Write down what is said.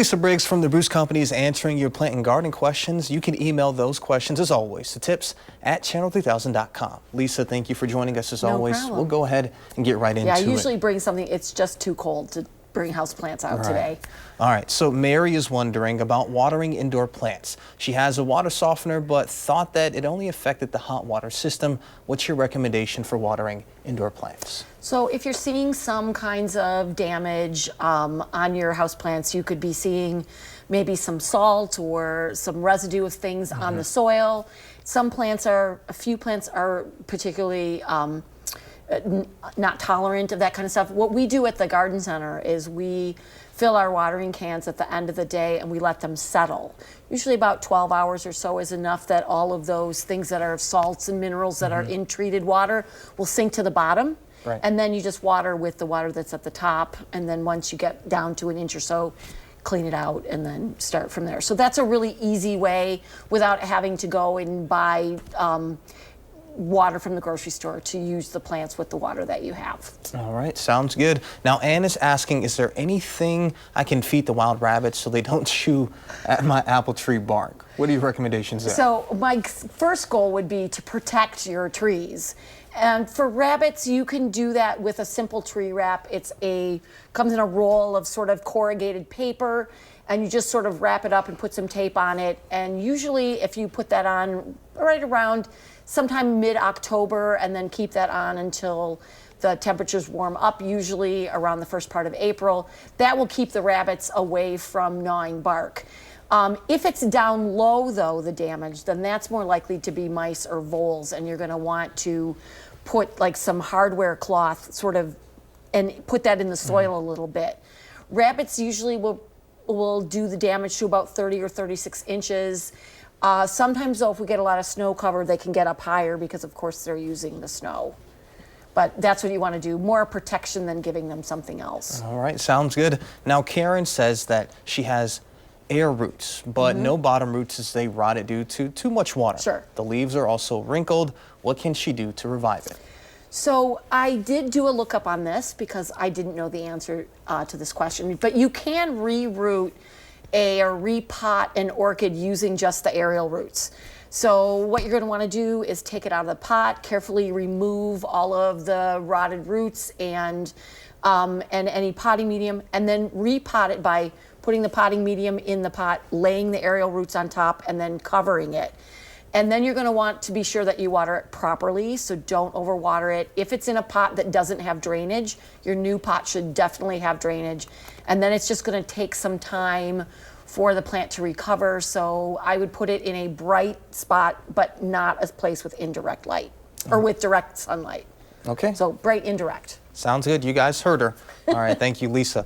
Lisa Briggs from the Brew's Company is answering your plant and garden questions. You can email those questions, as always, to tips@channel3000.com. Lisa, thank you for joining us, as always. Problem. We'll go ahead and get right into it. Yeah, I usually bring something. It's just too cold to bring houseplants out today. All right, so Mary is wondering about watering indoor plants. She has a water softener, but thought that it only affected the hot water system. What's your recommendation for watering indoor plants? So if you're seeing some kinds of damage on your houseplants, you could be seeing maybe some salt or some residue of things on the soil. A few plants are particularly not tolerant of that kind of stuff. What we do at the garden center is we fill our watering cans at the end of the day and we let them settle. Usually about 12 hours or so is enough that all of those things that are salts and minerals that are in treated water will sink to the bottom. Right. And then you just water with the water that's at the top. And then once you get down to an inch or so, clean it out and then start from there. So that's a really easy way without having to go and buy water from the grocery store to use the plants with the water that you have. All right, sounds good. Now, Ann is asking, is there anything I can feed the wild rabbits so they don't chew at my apple tree bark? What are your recommendations there? So my first goal would be to protect your trees. And for rabbits, you can do that with a simple tree wrap. Comes in a roll of sort of corrugated paper, and you just sort of wrap it up and put some tape on it. And usually if you put that on right around sometime mid-October and then keep that on until the temperatures warm up, usually around the first part of April, that will keep the rabbits away from gnawing bark. If it's down low, though, the damage, then that's more likely to be mice or voles, and you're going to want to put like some hardware cloth and put that in the soil a little bit. Rabbits usually will do the damage to about 30 or 36 inches. Sometimes, though, if we get a lot of snow cover, they can get up higher because, of course, they're using the snow. But that's what you want to do, more protection than giving them something else. All right, sounds good. Now, Karen says that she has air roots, but no bottom roots as they rotted due to too much water. Sure. The leaves are also wrinkled. What can she do to revive it? So I did do a lookup on this because I didn't know the answer to this question, but you can reroot or repot an orchid using just the aerial roots. So what you're going to want to do is take it out of the pot, carefully remove all of the rotted roots and any potting medium, and then repot it by putting the potting medium in the pot, laying the aerial roots on top, and then covering it. And then you're going to want to be sure that you water it properly, so don't overwater it. If it's in a pot that doesn't have drainage, your new pot should definitely have drainage. And then it's just going to take some time for the plant to recover, so I would put it in a bright spot, but not a place with indirect light, or with direct sunlight. Okay. So bright, indirect. Sounds good. You guys heard her. All right, thank you, Lisa.